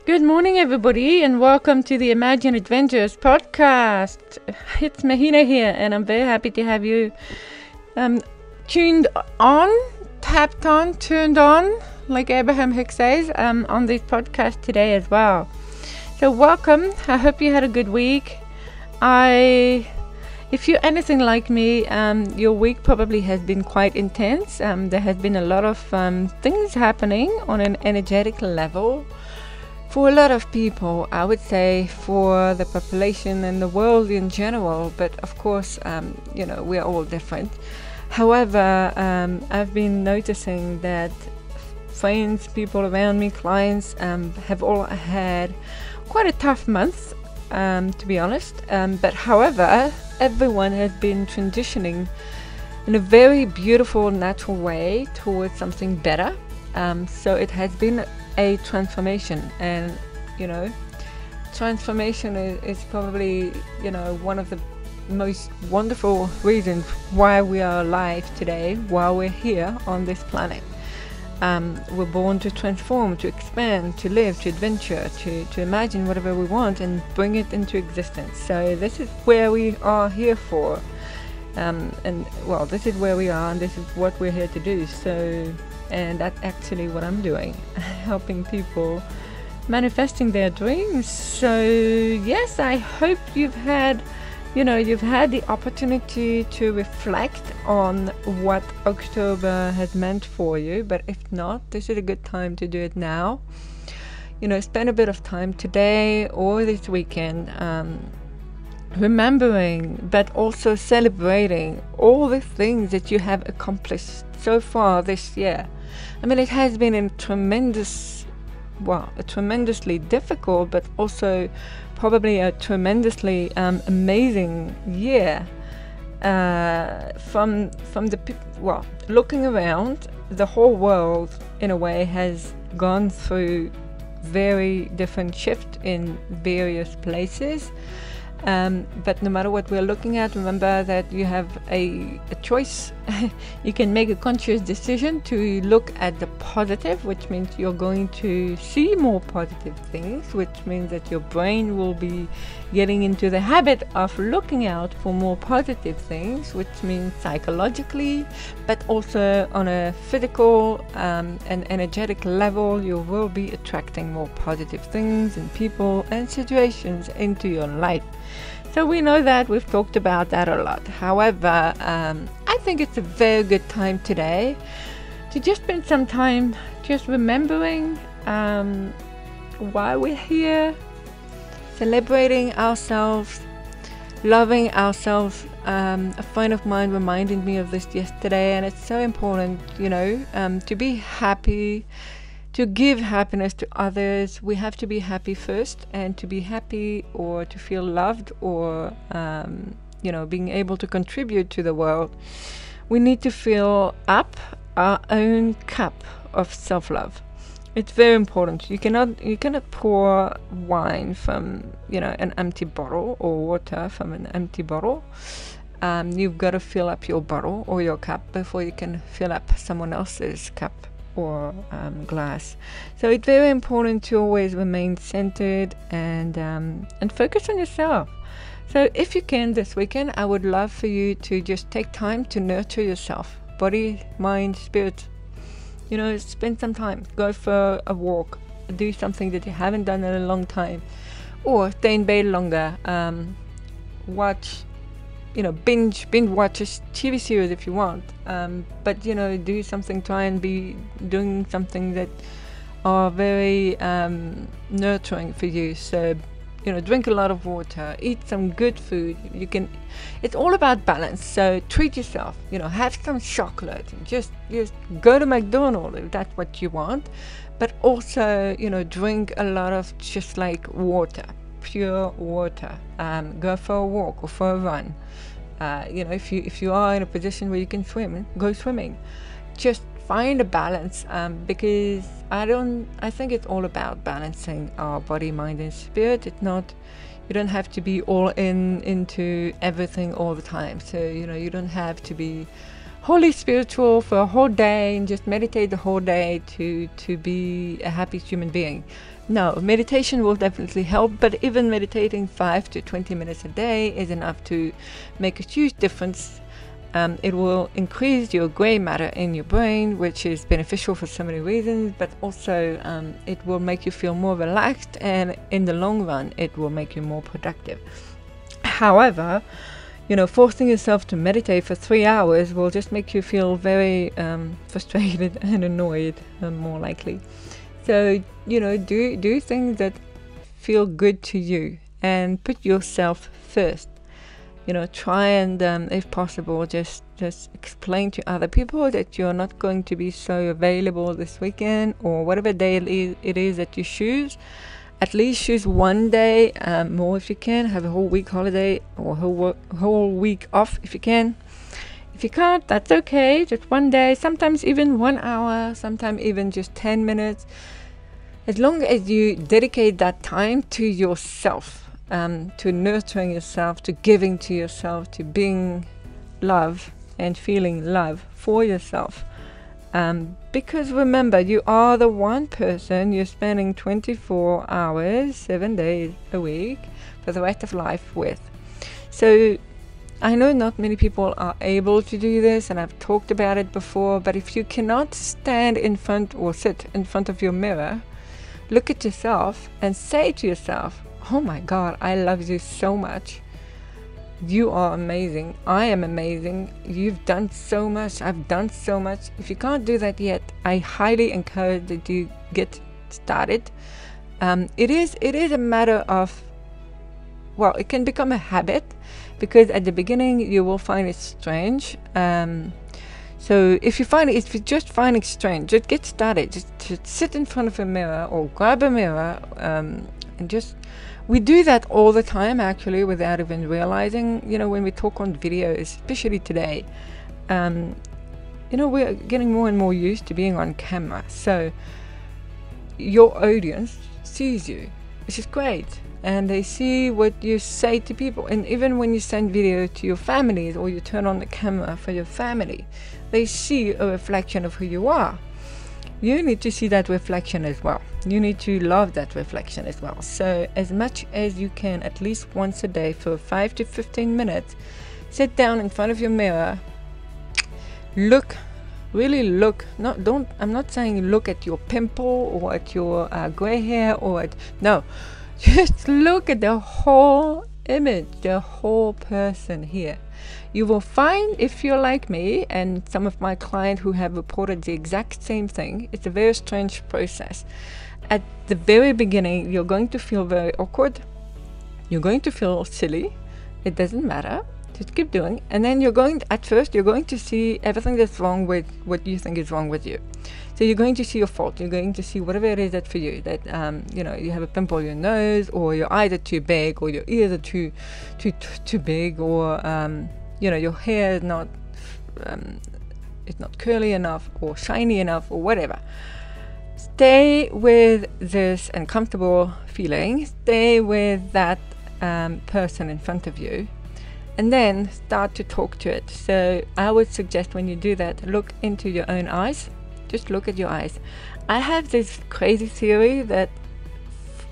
Good morning, everybody, and welcome to the ImaginAdventures Podcast. It's Mahina here, and I'm very happy to have you tuned on, tapped on, turned on, like Abraham Hicks says, on this podcast today as well. So welcome. I hope you had a good week. If you're anything like me, your week probably has been quite intense. There has been a lot of things happening on an energetic level. For a lot of people, I would say for the population and the world in general, but of course, we're all different. However, I've been noticing that friends, people around me, clients, have all had quite a tough month, to be honest. But however, everyone has been transitioning in a very beautiful, natural way towards something better. So it has been a transformation, and transformation is probably one of the most wonderful reasons why we are alive today, why we're here on this planet. We're born to transform, to expand, to live, to adventure, to imagine whatever we want and bring it into existence. So this is where we are here for, this is where we are, and this is what we're here to do. And that's actually what I'm doing, helping people manifesting their dreams. So yes, I hope you've had the opportunity to reflect on what October has meant for you. But if not, this is a good time to do it now. Spend a bit of time today or this weekend remembering, but also celebrating all the things that you have accomplished so far this year. I mean, it has been a tremendously difficult, but also probably a tremendously amazing year. Looking around, the whole world in a way has gone through very different shifts in various places. But no matter what we're looking at, remember that you have a choice. You can make a conscious decision to look at the positive, which means you're going to see more positive things, which means that your brain will be getting into the habit of looking out for more positive things, which means psychologically, but also on a physical and energetic level, you will be attracting more positive things and people and situations into your life. So we know that, we've talked about that a lot. However, I think it's a very good time today to just spend some time just remembering why we're here, celebrating ourselves, loving ourselves. A friend of mine reminded me of this yesterday, and it's so important, to be happy. To give happiness to others, we have to be happy first, and to be happy or to feel loved or, being able to contribute to the world, we need to fill up our own cup of self-love. It's very important. You cannot pour wine from, an empty bottle, or water from an empty bottle. You've got to fill up your bottle or your cup before you can fill up someone else's cup or glass. So it's very important to always remain centered and focus on yourself. So if you can this weekend, I would love for you to just take time to nurture yourself, body, mind, spirit. Spend some time, go for a walk, do something that you haven't done in a long time, or stay in bed longer, watch binge watch a TV series if you want, but do something, try and be doing something that are very nurturing for you. So drink a lot of water, eat some good food. It's all about balance. So treat yourself, have some chocolate, and just go to McDonald's if that's what you want, but also drink a lot of just like water, pure water. Go for a walk or for a run. If you are in a position where you can swim, go swimming. Just find a balance, because I think it's all about balancing our body, mind and spirit. It's not, you don't have to be all into everything all the time. So you don't have to be wholly spiritual for a whole day and just meditate the whole day to be a happy human being. No, meditation will definitely help, but even meditating 5 to 20 minutes a day is enough to make a huge difference. It will increase your gray matter in your brain, which is beneficial for so many reasons, but also it will make you feel more relaxed, and in the long run it will make you more productive. However, forcing yourself to meditate for 3 hours will just make you feel very frustrated and annoyed, more likely. So, do things that feel good to you and put yourself first. Try and, if possible, just explain to other people that you're not going to be so available this weekend, or whatever day it is that you choose. At least choose one day more if you can. Have a whole week holiday or whole week off if you can. If you can't, that's okay. Just one day, sometimes even 1 hour, sometimes even just 10 minutes. As long as you dedicate that time to yourself, to nurturing yourself, to giving to yourself, to being love and feeling love for yourself. Because remember, you are the one person you're spending 24 hours, 7 days a week for the rest of life with. So I know not many people are able to do this, and I've talked about it before, but if you cannot stand in front or sit in front of your mirror, look at yourself and say to yourself, oh my God, I love you so much. You are amazing. I am amazing. You've done so much. I've done so much. If you can't do that yet, I highly encourage that you get started. It is a matter of, it can become a habit, because at the beginning you will find it strange. So if you just find it strange, just get started. Just sit in front of a mirror or grab a mirror, and we do that all the time, actually, without even realizing. When we talk on videos, especially today, we're getting more and more used to being on camera. So your audience sees you, which is great. And they see what you say to people. And even when you send video to your families, or you turn on the camera for your family, they see a reflection of who you are. You need to see that reflection as well. You need to love that reflection as well. So as much as you can, at least once a day for 5 to 15 minutes, sit down in front of your mirror, really look. I'm not saying look at your pimple or at your gray hair no. Just look at the whole image, the whole person here. You will find, if you're like me and some of my clients who have reported the exact same thing, it's a very strange process. At the very beginning, you're going to feel very awkward. You're going to feel silly. It doesn't matter. Just keep doing. And then you're going to see everything that's wrong with what you think is wrong with you. So you're going to see your fault. You're going to see whatever it is that for you, that you have a pimple on your nose, or your eyes are too big, or your ears are too big, or your hair is not curly enough or shiny enough, or whatever. Stay with this uncomfortable feeling. Stay with that person in front of you, and then start to talk to it. So I would suggest, when you do that, look into your own eyes. Just look at your eyes. I have this crazy theory that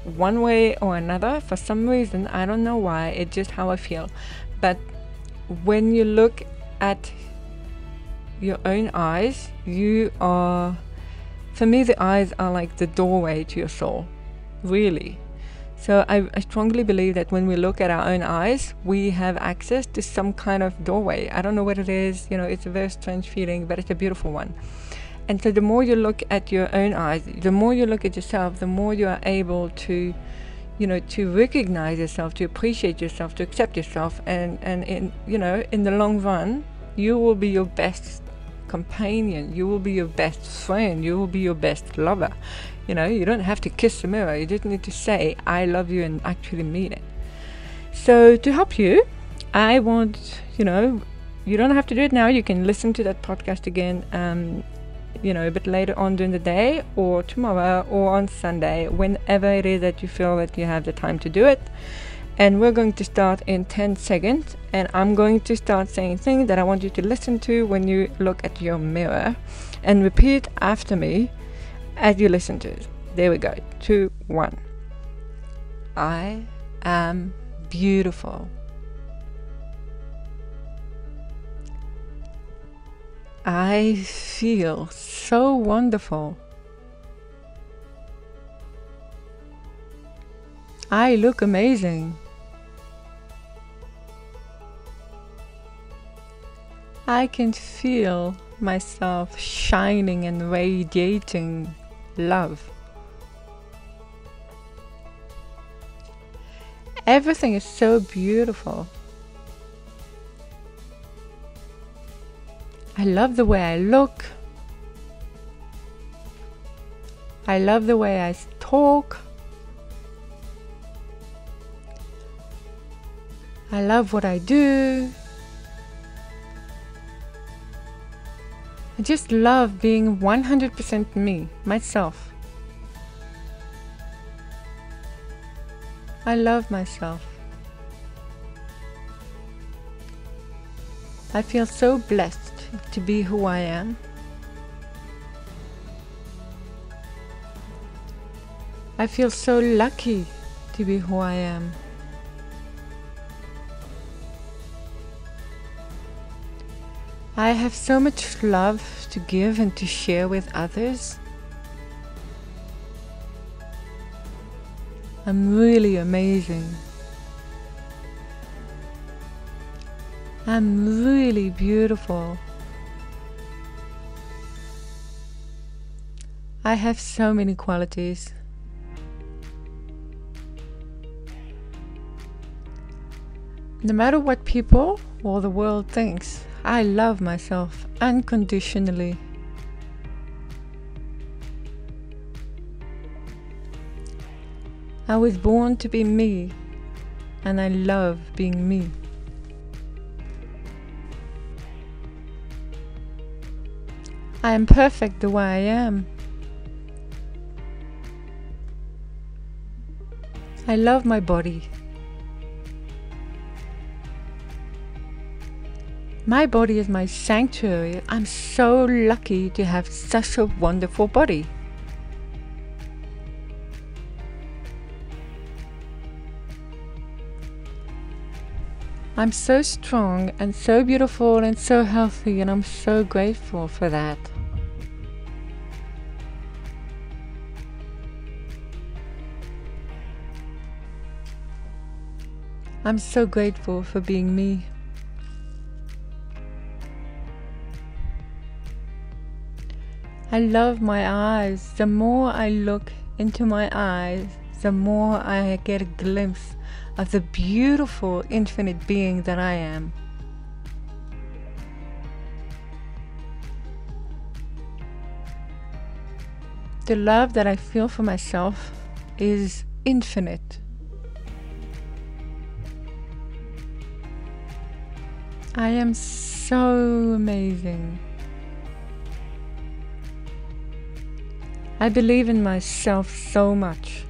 one way or another, for some reason, I don't know why, it's just how I feel, but when you look at your own eyes, for me, the eyes are like the doorway to your soul, really. So I strongly believe that when we look at our own eyes, we have access to some kind of doorway. I don't know what it is. It's a very strange feeling, but it's a beautiful one. And so the more you look at your own eyes, the more you look at yourself, the more you are able to, to recognize yourself, to appreciate yourself, to accept yourself. And in the long run, you will be your best companion. You will be your best friend. You will be your best lover. You don't have to kiss the mirror. You just need to say, I love you, and actually mean it. So to help you, I want, you don't have to do it now. You can listen to that podcast again, a bit later on during the day, or tomorrow, or on Sunday, whenever it is that you feel that you have the time to do it. And we're going to start in 10 seconds, and I'm going to start saying things that I want you to listen to when you look at your mirror, and repeat after me as you listen to it. There we go. 2, 1. I am beautiful. I feel so wonderful. I look amazing. I can feel myself shining and radiating love. Everything is so beautiful. I love the way I look. I love the way I talk. I love what I do. I just love being 100% me, myself. I love myself. I feel so blessed to be who I am. I feel so lucky to be who I am. I have so much love to give and to share with others. I'm really amazing. I'm really beautiful. I have so many qualities. No matter what people or the world thinks, I love myself unconditionally. I was born to be me, and I love being me. I am perfect the way I am. I love my body. My body is my sanctuary. I'm so lucky to have such a wonderful body. I'm so strong and so beautiful and so healthy, and I'm so grateful for that. I'm so grateful for being me. I love my eyes. The more I look into my eyes, the more I get a glimpse of the beautiful infinite being that I am. The love that I feel for myself is infinite. I am so amazing. I believe in myself so much.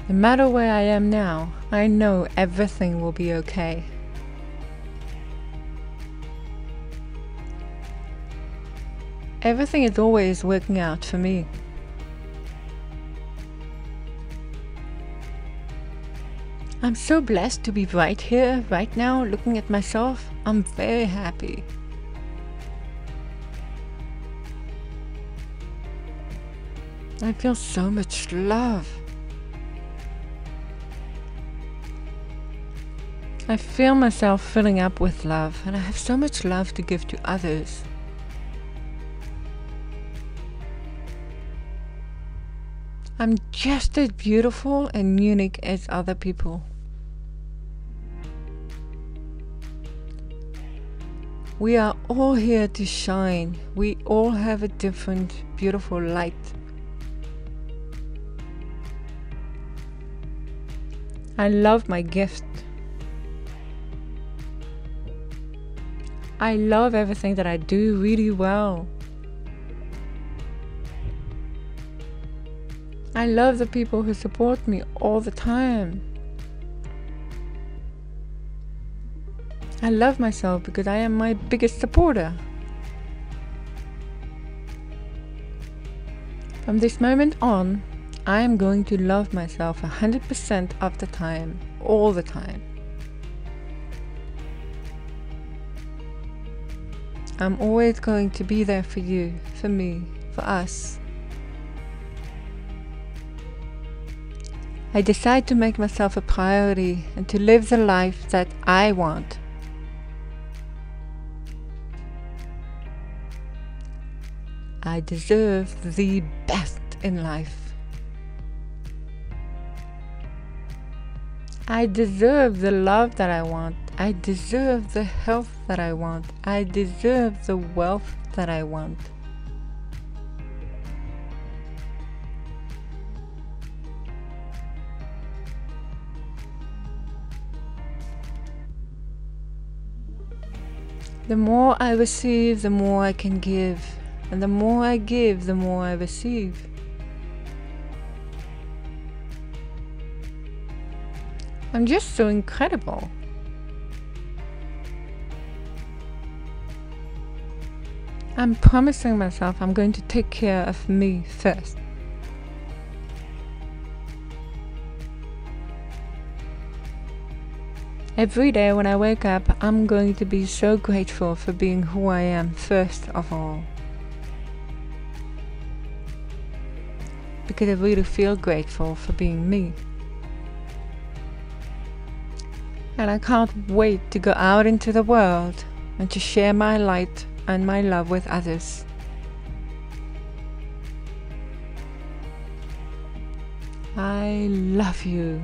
No matter where I am now, I know everything will be okay. Everything is always working out for me. I'm so blessed to be right here, right now, looking at myself. I'm very happy. I feel so much love. I feel myself filling up with love, and I have so much love to give to others. I'm just as beautiful and unique as other people. We are all here to shine. We all have a different, beautiful light. I love my gift. I love everything that I do really well. I love the people who support me all the time. I love myself because I am my biggest supporter. From this moment on, I am going to love myself 100% of the time, all the time. I'm always going to be there for you, for me, for us. I decide to make myself a priority and to live the life that I want. I deserve the best in life. I deserve the love that I want. I deserve the health that I want. I deserve the wealth that I want. The more I receive, the more I can give. And the more I give, the more I receive. I'm just so incredible. I'm promising myself I'm going to take care of me first. Every day when I wake up, I'm going to be so grateful for being who I am first of all. Because I really feel grateful for being me. And I can't wait to go out into the world and to share my light and my love with others. I love you.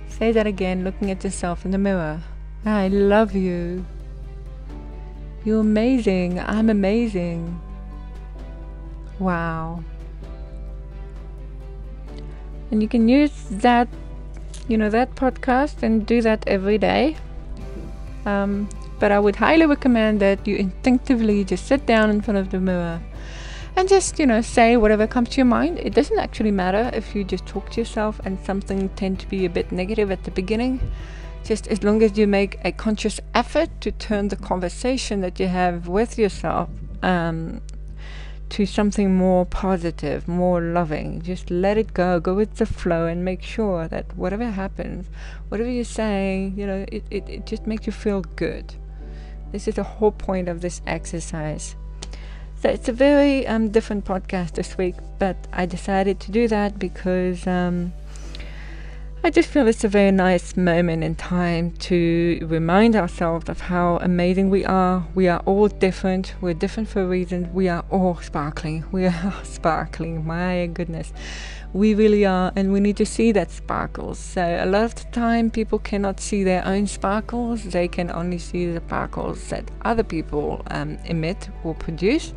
Say that again, looking at yourself in the mirror. I love you. You're amazing. I'm amazing. Wow. And you can use that, that podcast and do that every day. But I would highly recommend that you instinctively just sit down in front of the mirror and just, say whatever comes to your mind. It doesn't actually matter if you just talk to yourself and something tends to be a bit negative at the beginning. Just as long as you make a conscious effort to turn the conversation that you have with yourself to something more positive, more loving. Just let it go with the flow, and make sure that whatever happens, whatever you're saying, it just makes you feel good. This is the whole point of this exercise. So it's a very different podcast this week, but I decided to do that because I just feel it's a very nice moment in time to remind ourselves of how amazing we are. We are all different. We're different for a reason. We are all sparkling. We are sparkling. My goodness. We really are, and we need to see that sparkles. So a lot of the time people cannot see their own sparkles. They can only see the sparkles that other people emit or produce.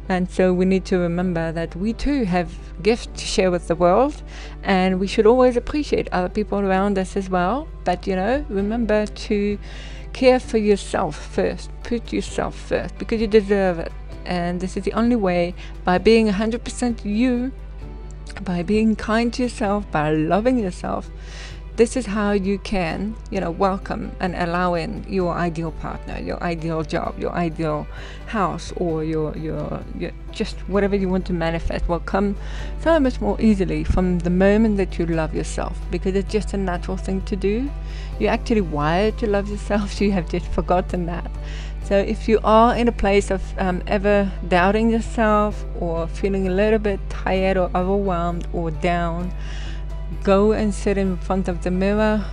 And so we need to remember that we too have gifts to share with the world, and we should always appreciate other people around us as well. But remember to care for yourself first. Put yourself first, because you deserve it. And this is the only way, by being 100% you, by being kind to yourself, by loving yourself. This is how you can, welcome and allow in your ideal partner, your ideal job, your ideal house, or your just whatever you want to manifest will come so much more easily from the moment that you love yourself, because it's just a natural thing to do. You're actually wired to love yourself, so you have just forgotten that. So if you are in a place of ever doubting yourself, or feeling a little bit tired or overwhelmed or down, go and sit in front of the mirror.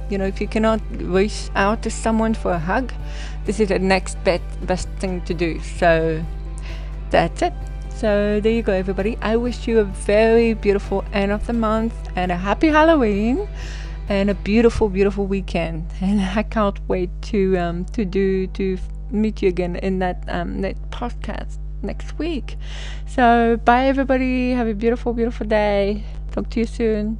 If you cannot reach out to someone for a hug, this is the next best thing to do. So that's it. So there you go, everybody. I wish you a very beautiful end of the month and a happy Halloween and a beautiful, beautiful weekend. And I can't wait to meet you again in that podcast next week. So bye, everybody. Have a beautiful, beautiful day. Talk to you soon.